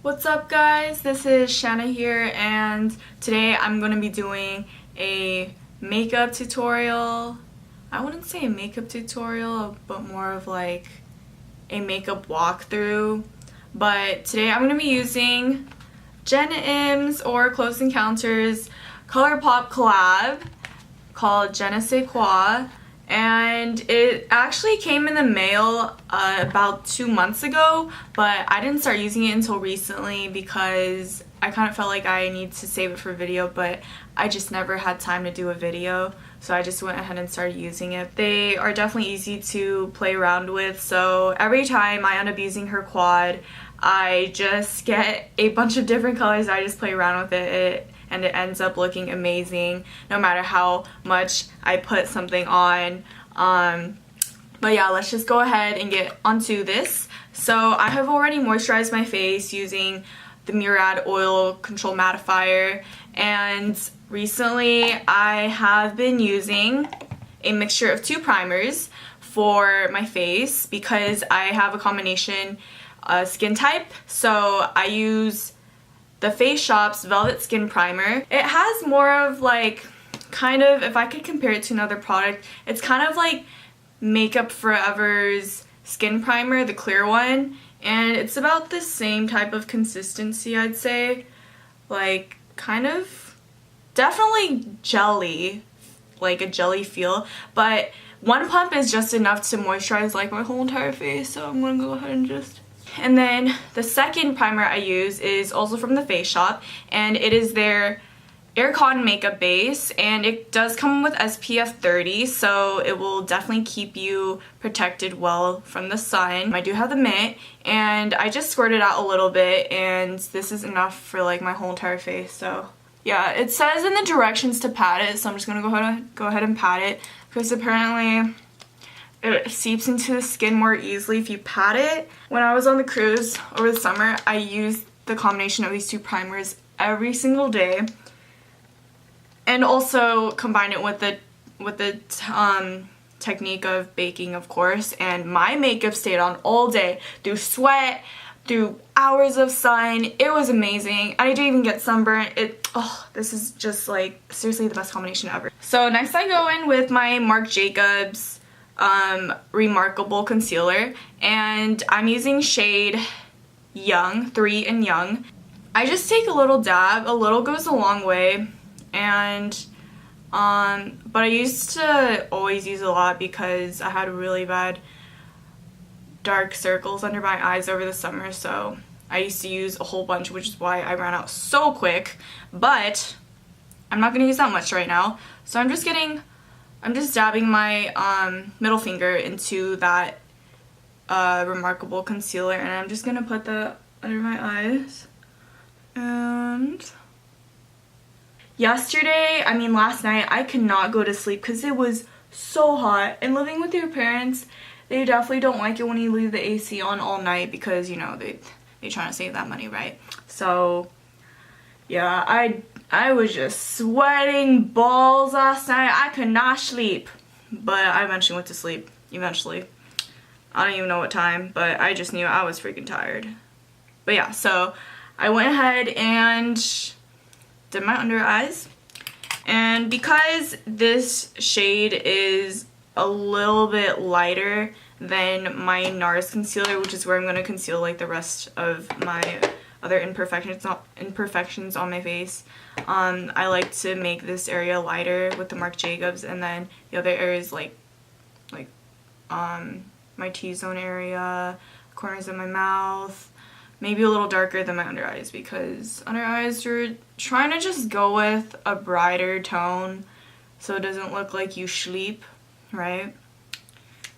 What's up guys, this is Shanna here, and today I'm going to be doing a makeup tutorial. I wouldn't say a makeup tutorial, but more of like a makeup walkthrough. But today I'm going to be using Jenn or Close Encounters ColourPop collab called Sais Quoi. And it actually came in the mail about 2 months ago, but I didn't start using it until recently because I kind of felt like I need to save it for video, but I just never had time to do a video, so I just went ahead and started using it. They are definitely easy to play around with, so every time I end up using her quad, I just get a bunch of different colors. I just play around with it. And it ends up looking amazing no matter how much I put something on. But yeah, let's just go ahead and get onto this. So I have already moisturized my face using the Murad Oil Control Mattifier, and recently I have been using a mixture of 2 primers for my face because I have a combination skin type. So I use the Face Shop's Velvet Skin Primer. It has more of like, kind of, if I could compare it to another product, it's kind of like Makeup Forever's Skin Primer, the clear one, and it's about the same type of consistency, I'd say. Like, kind of, definitely jelly, like a jelly feel, but one pump is just enough to moisturize like my whole entire face, so I'm gonna go ahead and just... And then the second primer I use is also from the Face Shop, and it is their Air Cotton Makeup Base, and it does come with SPF 30, so it will definitely keep you protected well from the sun. I do have the mitt, and I just squirted out a little bit, and this is enough for like my whole entire face. So yeah, it says in the directions to pat it, so I'm just gonna go ahead and pat it because apparently it seeps into the skin more easily if you pat it. When I was on the cruise over the summer, I used the combination of these 2 primers every single day, and also combine it with the technique of baking, of course. And my makeup stayed on all day through sweat, through hours of sun. It was amazing. I didn't even get sunburnt. This is just like seriously the best combination ever. So next I go in with my Marc Jacobs Remarkable Concealer, and I'm using shade Young, 3 in Young. I just take a little dab, a little goes a long way, and but I used to always use a lot because I had really bad dark circles under my eyes over the summer, so I used to use a whole bunch, which is why I ran out so quick. But I'm not going to use that much right now, so I'm just dabbing my middle finger into that Remarkable Concealer, and I'm just going to put that under my eyes. And last night, I could not go to sleep because it was so hot. And living with your parents, they definitely don't like it when you leave the AC on all night because, you know, they're trying to save that money, right? So yeah, I was just sweating balls last night. I could not sleep, but I eventually went to sleep. Eventually. I don't even know what time, but I just knew I was freaking tired. But yeah, so I went ahead and did my under eyes. And because this shade is a little bit lighter than my NARS concealer, which is where I'm going to conceal like the rest of my other imperfections on my face, I like to make this area lighter with the Marc Jacobs, and then the other areas like my T-zone area, corners of my mouth, maybe a little darker than my under eyes, because under eyes you're trying to just go with a brighter tone so it doesn't look like you sleep, right?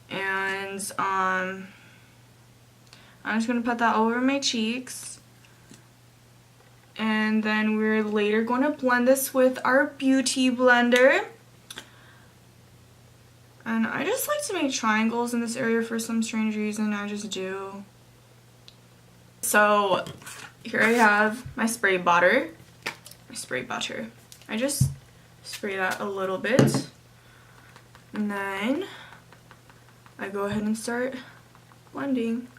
And I'm just gonna put that over my cheeks. And then we're later going to blend this with our beauty blender. And I just like to make triangles in this area for some strange reason. I just do. So here I have my spray butter. I just spray that a little bit. And then I go ahead and start blending.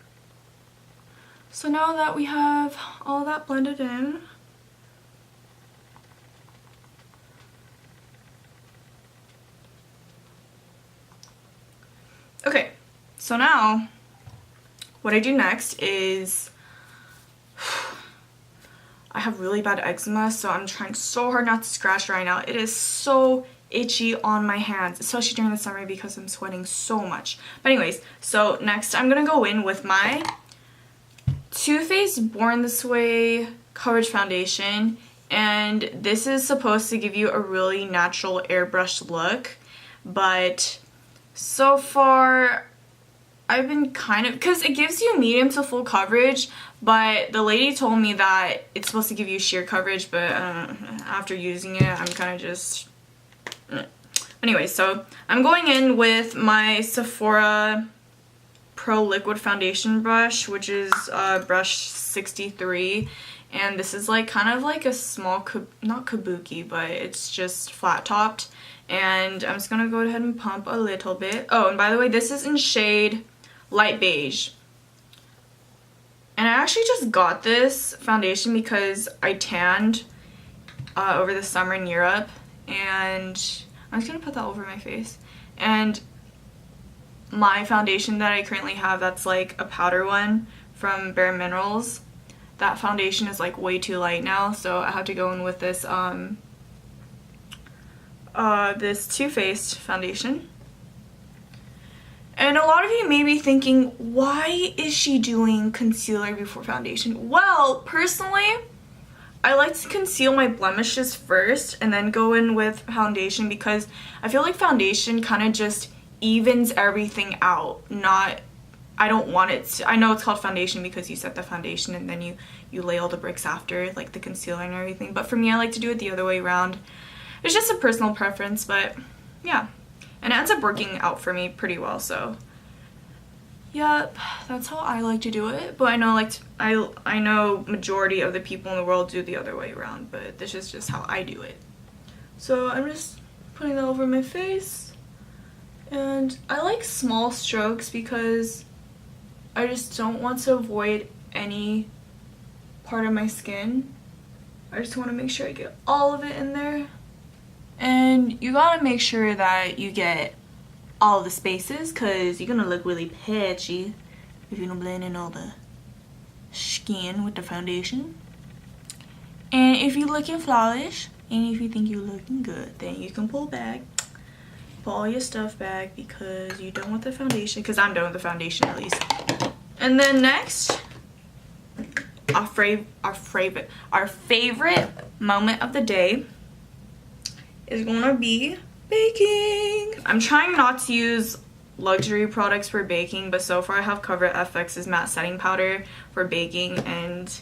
So now that we have all that blended in, okay, so now what I do next is, I have really bad eczema, so I'm trying so hard not to scratch right now. It is so itchy on my hands, especially during the summer because I'm sweating so much. But anyways, so next I'm gonna go in with my Too Faced Born This Way Coverage Foundation, and this is supposed to give you a really natural airbrushed look, but so far I've been kind of, because it gives you medium to full coverage, but the lady told me that it's supposed to give you sheer coverage, but after using it, I'm kind of just... Anyway, so I'm going in with my Sephora Pro Liquid Foundation brush, which is brush 63, and this is like kind of like a small, not kabuki, but it's just flat topped, and I'm just gonna go ahead and pump a little bit. Oh, and by the way, this is in shade Light Beige. And I actually just got this foundation because I tanned over the summer in Europe, and I'm just gonna put that over my face. And my foundation that I currently have, that's like a powder one from Bare Minerals, that foundation is like way too light now, so I have to go in with this this Too Faced foundation. And a lot of you may be thinking, why is she doing concealer before foundation? Well, personally, I like to conceal my blemishes first and then go in with foundation, because I feel like foundation kind of just evens everything out. I don't want it to, I know it's called foundation because you set the foundation and then you lay all the bricks after, like the concealer and everything. But for me, I like to do it the other way around. It's just a personal preference, but yeah. And it ends up working out for me pretty well, so yep, that's how I like to do it. But I know I know majority of the people in the world do the other way around, but this is just how I do it. So I'm just putting that over my face, and I like small strokes because I just don't want to avoid any part of my skin. I just want to make sure I get all of it in there. And you gotta make sure that you get all the spaces, because you're gonna look really patchy if you don't blend in all the skin with the foundation. And if you're looking flawless, and if you think you're looking good, then you can pull all your stuff back, because you're done with the foundation, because I'm done with the foundation at least. And then next, our favorite moment of the day is gonna be baking. I'm trying not to use luxury products for baking, but so far I have Cover FX's matte setting powder for baking, and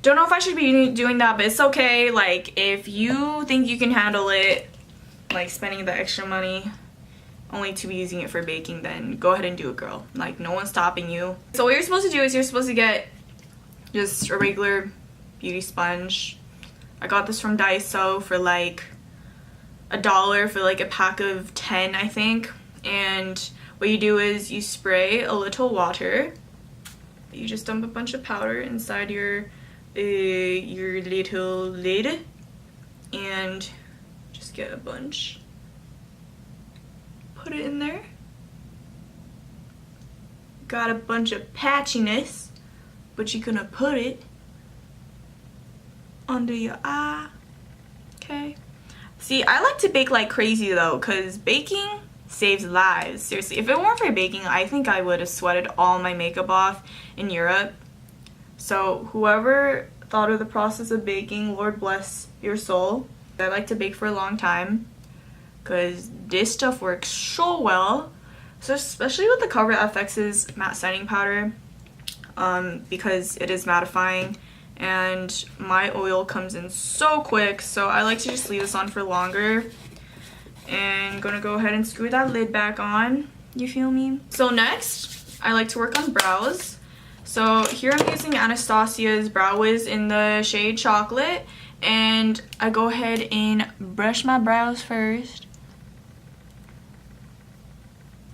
don't know if I should be doing that, but it's okay. Like, if you think you can handle it, like spending the extra money only to be using it for baking, then go ahead and do it, girl. Like, no one's stopping you. So what you're supposed to do is you're supposed to get just a regular beauty sponge. I got this from Daiso for like $1 for like a pack of 10, I think. And what you do is you spray a little water. You just dump a bunch of powder inside your little lid, and just get a bunch. Put it in there. Got a bunch of patchiness, but you're gonna put it under your eye. Okay. See, I like to bake like crazy though, because baking saves lives. Seriously, if it weren't for baking, I think I would have sweated all my makeup off in Europe. So whoever thought of the process of baking, Lord bless your soul. I like to bake for a long time because this stuff works so well. So especially with the Cover FX's matte setting powder, because it is mattifying. And my oil comes in so quick, so I like to just leave this on for longer. And I'm gonna go ahead and screw that lid back on, you feel me? So next, I like to work on brows. So here I'm using Anastasia's Brow Wiz in the shade Chocolate, and I go ahead and brush my brows first.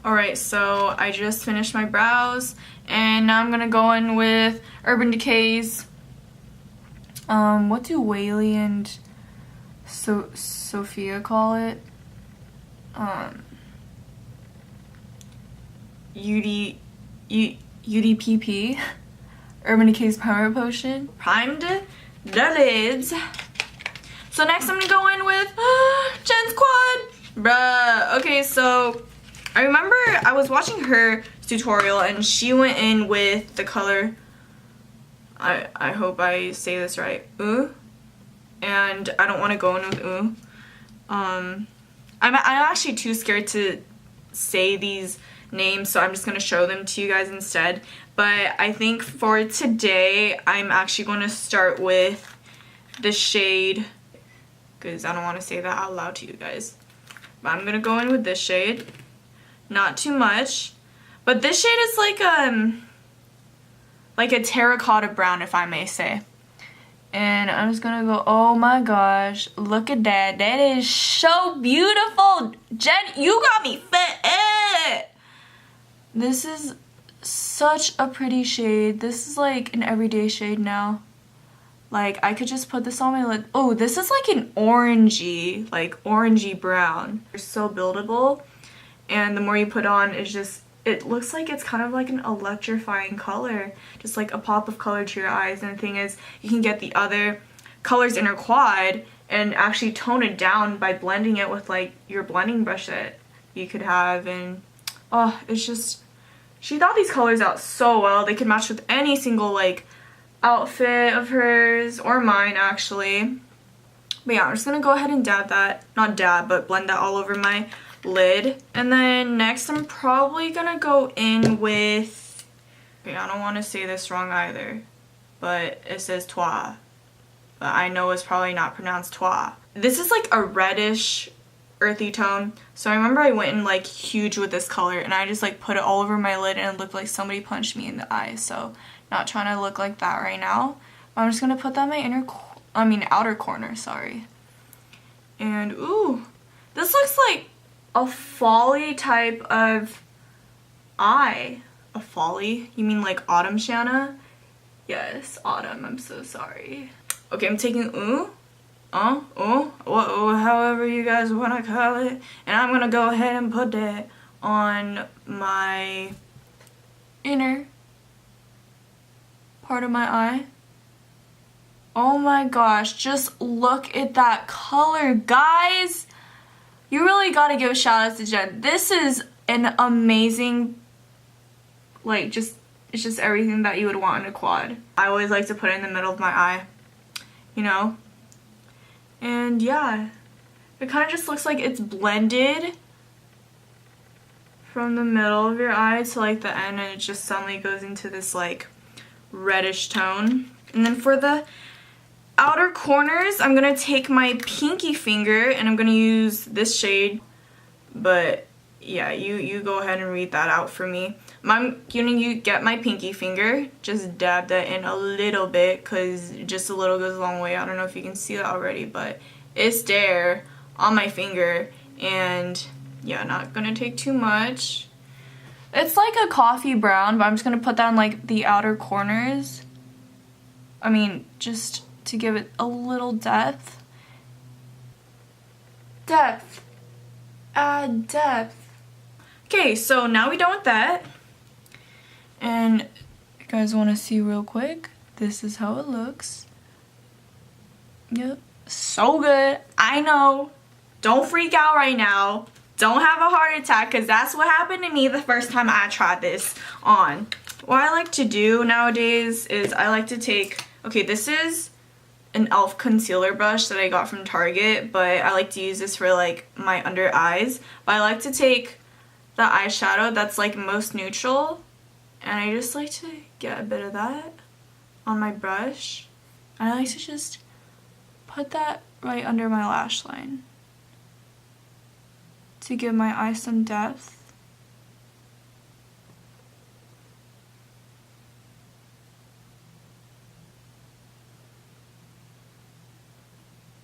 Alright, so I just finished my brows, and now I'm gonna go in with Urban Decay's, what do Whaley and Sophia call it? UDPP, Urban Decay's Primer Potion. Primed the lids. So next I'm gonna go in with Jenn's Quad. Bruh. Okay, so I remember I was watching her tutorial and she went in with the color, I hope I say this right, Ooh. And I don't want to go in with Ooh. I'm actually too scared to say these names, so I'm just going to show them to you guys instead. But I think for today, I'm actually going to start with the shade, because I don't want to say that out loud to you guys. But I'm going to go in with this shade. Not too much. But this shade is like a terracotta brown, if I may say. And I'm just gonna go, oh my gosh, look at that. That is so beautiful. Jenn, you got me fit. This is such a pretty shade. This is like an everyday shade now. Like, I could just put this on my lid. Oh, this is like an orangey brown. It's so buildable. And the more you put on, it's just, it looks like it's kind of like an electrifying color. Just like a pop of color to your eyes. And the thing is, you can get the other colors in your quad and actually tone it down by blending it with like your blending brush that you could have. And oh, it's just, she thought these colors out so well. They could match with any single like outfit of hers, or mine actually. But yeah, I'm just gonna go ahead and dab that, not dab, but blend that all over my lid. And then next I'm probably gonna go in with, okay, I don't want to say this wrong either, but it says Toi, but I know it's probably not pronounced Toi. This is like a reddish earthy tone, so I remember I went in like huge with this color and I just like put it all over my lid and it looked like somebody punched me in the eye. So not trying to look like that right now. I'm just gonna put that in my outer corner, sorry. And ooh, this looks like a folly type of eye. A folly? You mean like autumn, Shanna? Yes, autumn, I'm so sorry. Okay, I'm taking however you guys want to call it, and I'm gonna go ahead and put that on my inner part of my eye. Oh my gosh, just look at that color, guys. You really gotta give a shout out to Jenn. This is an amazing, like, it's just everything that you would want in a quad. I always like to put it in the middle of my eye, you know? And yeah, it kind of just looks like it's blended from the middle of your eye to like the end, and it just suddenly goes into this like reddish tone. And then for the outer corners, I'm gonna take my pinky finger and I'm gonna use this shade, but yeah, you go ahead and read that out for me. I'm gonna get my pinky finger, just dab that in a little bit, because just a little goes a long way. I don't know if you can see that already, but it's there on my finger. And yeah, not gonna take too much. It's like a coffee brown, but I'm just gonna put that on like the outer corners. I mean, just to give it a little depth. Add depth. Okay, so now we're done with that. And you guys want to see real quick, this is how it looks. Yep, so good. I know. Don't freak out right now. Don't have a heart attack, because that's what happened to me the first time I tried this on. What I like to do nowadays is I like to take, okay, this is an e.l.f. concealer brush that I got from Target, but I like to use this for like my under eyes. But I like to take the eyeshadow that's like most neutral, and I just like to get a bit of that on my brush, and I like to just put that right under my lash line to give my eye some depth.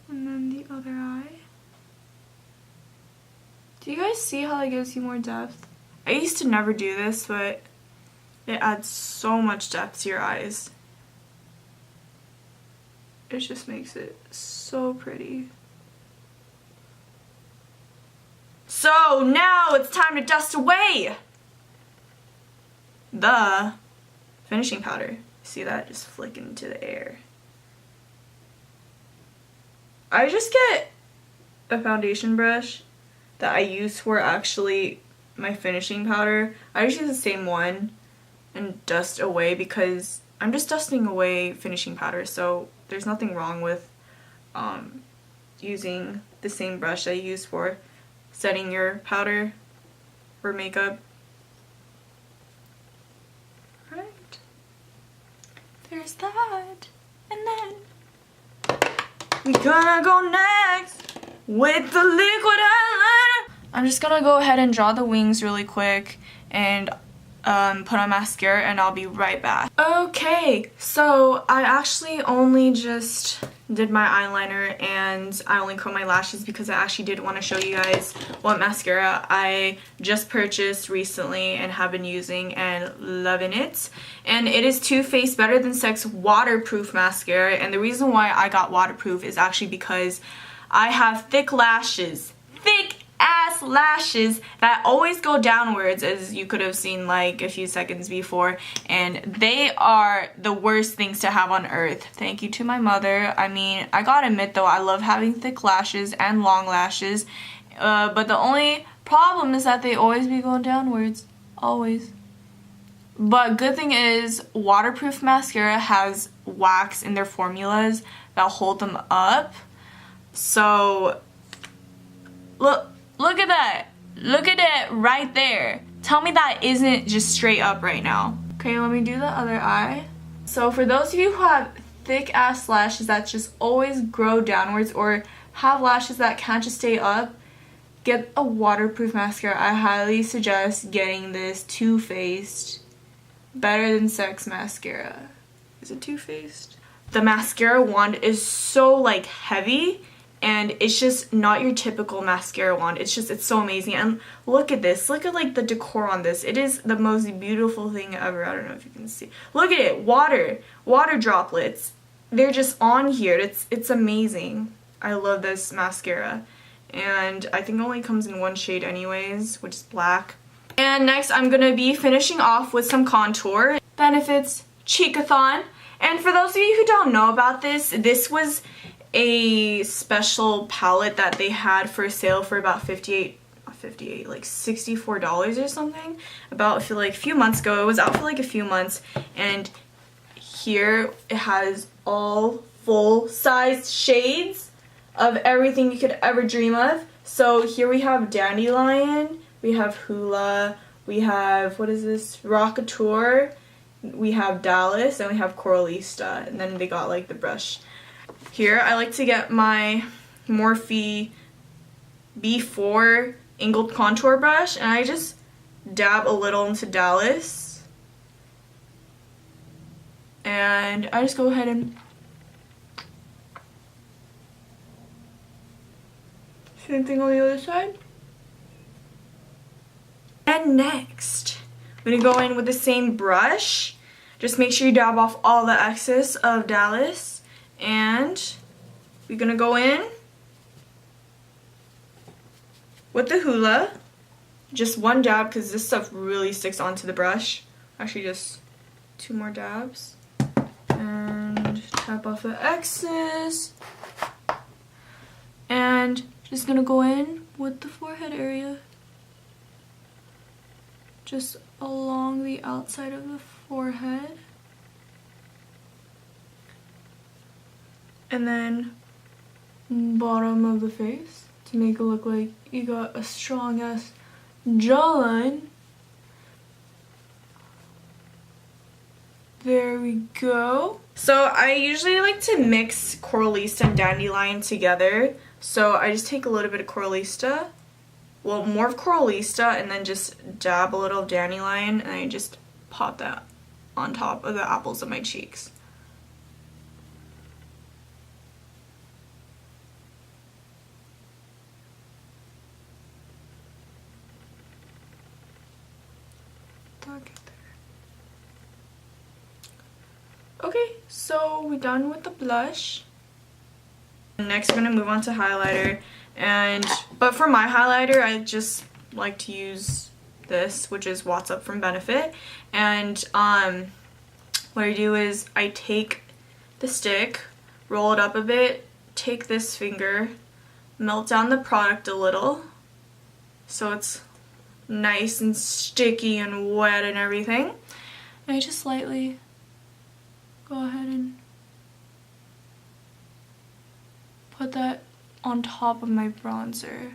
And then the other eye. Do you guys see how that gives you more depth? I used to never do this, but it adds so much depth to your eyes. It just makes it so pretty. So now it's time to dust away the finishing powder. See that? Just flick into the air. I just get a foundation brush that I use for actually my finishing powder. I just use the same one and dust away because I'm just dusting away finishing powder, so there's nothing wrong with using the same brush I use for setting your powder for makeup. Right. There's that. And then we gonna go next with the liquid eyeliner. I'm just gonna go ahead and draw the wings really quick and put on mascara, and I'll be right back. Okay, so I actually only just did my eyeliner and I only curled my lashes because I actually did want to show you guys what mascara I just purchased recently and have been using and loving it. And it is Too Faced Better Than Sex waterproof mascara, and the reason why I got waterproof is actually because I have thick lashes. Thick ass lashes that always go downwards, as you could have seen like a few seconds before, and they are the worst things to have on earth. Thank you to my mother. I mean, I gotta admit though, I love having thick lashes and long lashes, but the only problem is that they always be going downwards. Always. But good thing is waterproof mascara has wax in their formulas that hold them up. So Look at that. Look at it right there. Tell me that isn't just straight up right now. Okay, let me do the other eye. So for those of you who have thick ass lashes that just always grow downwards or have lashes that can't just stay up, get a waterproof mascara. I highly suggest getting this Too Faced Better Than Sex mascara. Is it Too Faced? The mascara wand is so like heavy, and it's just not your typical mascara wand. It's so amazing. And look at this. Look at like the decor on this. It is the most beautiful thing ever. I don't know if you can see. Look at it. Water droplets. They're just on here. It's amazing. I love this mascara. And I think it only comes in one shade anyways, which is black. And next I'm gonna be finishing off with some contour. Benefits Cheekathon. And for those of you who don't know about this was a special palette that they had for sale for about $64 or something. About, I feel like a few months ago. It was out for like a few months, and here it has all full-size shades of everything you could ever dream of. So here we have Dandelion, we have Hula, we have, what is this, Rockateur, we have Dallas, and we have Coralista, and then they got like the brush. Here, I like to get my Morphe B4 angled contour brush, and I just dab a little into Dallas. And I just go ahead and same thing on the other side. And next, I'm going to go in with the same brush. Just make sure you dab off all the excess of Dallas. And we're gonna go in with the Hula, just one dab because this stuff really sticks onto the brush. Actually, just 2 more dabs, and tap off the excess. And just gonna go in with the forehead area, just along the outside of the forehead. And then bottom of the face to make it look like you got a strong ass jawline. There we go. So I usually like to mix Coralista and Dandelion together. So I just take a little bit of Coralista, well, more of Coralista, and then just dab a little of Dandelion, and I just pop that on top of the apples of my cheeks. Okay, so we're done with the blush. Next we're gonna move on to highlighter, but for my highlighter I just like to use this, which is What's Up from Benefit. And what I do is I take the stick, roll it up a bit, take this finger, melt down the product a little so it's nice and sticky and wet and everything, and I just lightly go ahead and put that on top of my bronzer.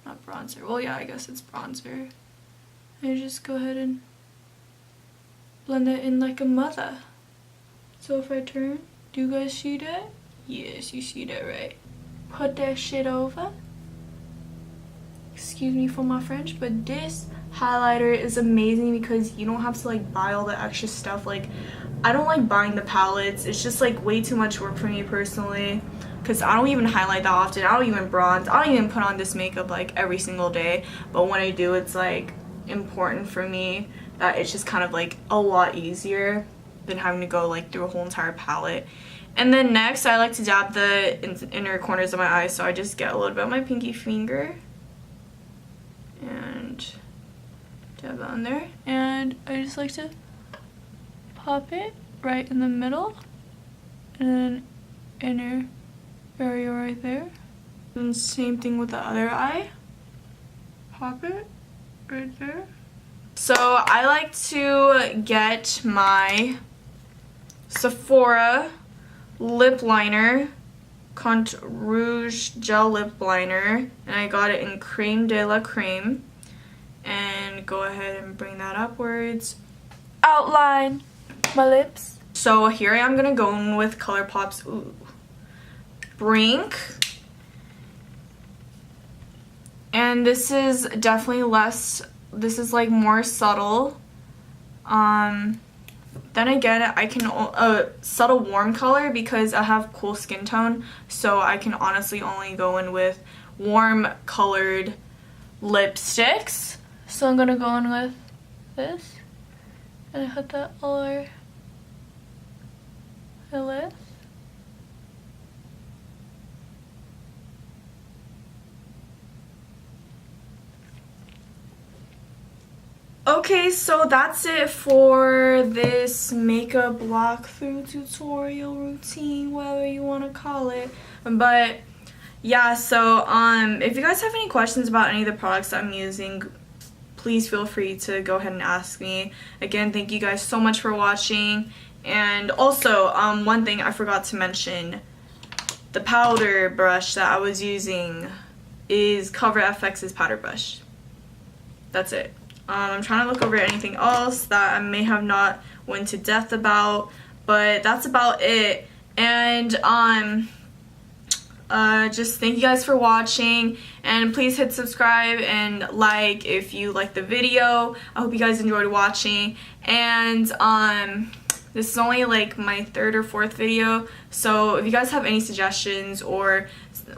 Not bronzer, well yeah, I guess it's bronzer. And just go ahead and blend it in like a mother. So if I turn, do you guys see that? Yes, you see that, right? Put that shit over. Excuse me for my French, but this highlighter is amazing because you don't have to like buy all the extra stuff. Like, I don't like buying the palettes. It's just like way too much work for me personally, because I don't even highlight that often. I don't even bronze. I don't even put on this makeup like every single day. But when I do, it's like important for me that it's just kind of like a lot easier than having to go like through a whole entire palette. And then next, I like to dab the inner corners of my eyes, so I just get a little bit of my pinky finger and dab that on there. And I just like to pop it right in the middle and then inner area right there. And same thing with the other eye. Pop it right there. So I like to get my Sephora lip liner, Contour Rouge Gel Lip Liner, and I got it in Creme de la Creme. And go ahead and bring that upwards. Outline my lips. So here I am gonna go in with ColourPop's Brink. And this is definitely less, this is like more subtle. Then again, I can subtle warm color because I have cool skin tone, so I can honestly only go in with warm colored lipsticks. So I'm gonna go in with this and put that all over the lips. Okay, so that's it for this makeup walkthrough tutorial routine, whatever you want to call it. But yeah, so if you guys have any questions about any of the products I'm using, please feel free to go ahead and ask me. Again, thank you guys so much for watching. And also, one thing I forgot to mention, the powder brush that I was using is Cover FX's powder brush. That's it. I'm trying to look over anything else that I may have not went to depth about, but that's about it. And just thank you guys for watching, and please hit subscribe and like if you like the video. I hope you guys enjoyed watching. And this is only like my third or fourth video, so if you guys have any suggestions or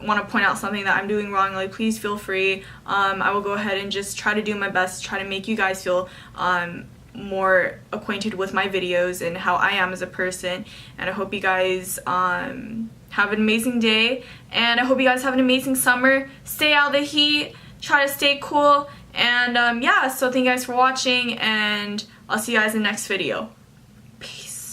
want to point out something that I'm doing wrong, like, please feel free. I will go ahead and just try to do my best to try to make you guys feel more acquainted with my videos and how I am as a person. And I hope you guys have an amazing day, and I hope you guys have an amazing summer. Stay out of the heat, try to stay cool, and yeah, so thank you guys for watching, and I'll see you guys in the next video.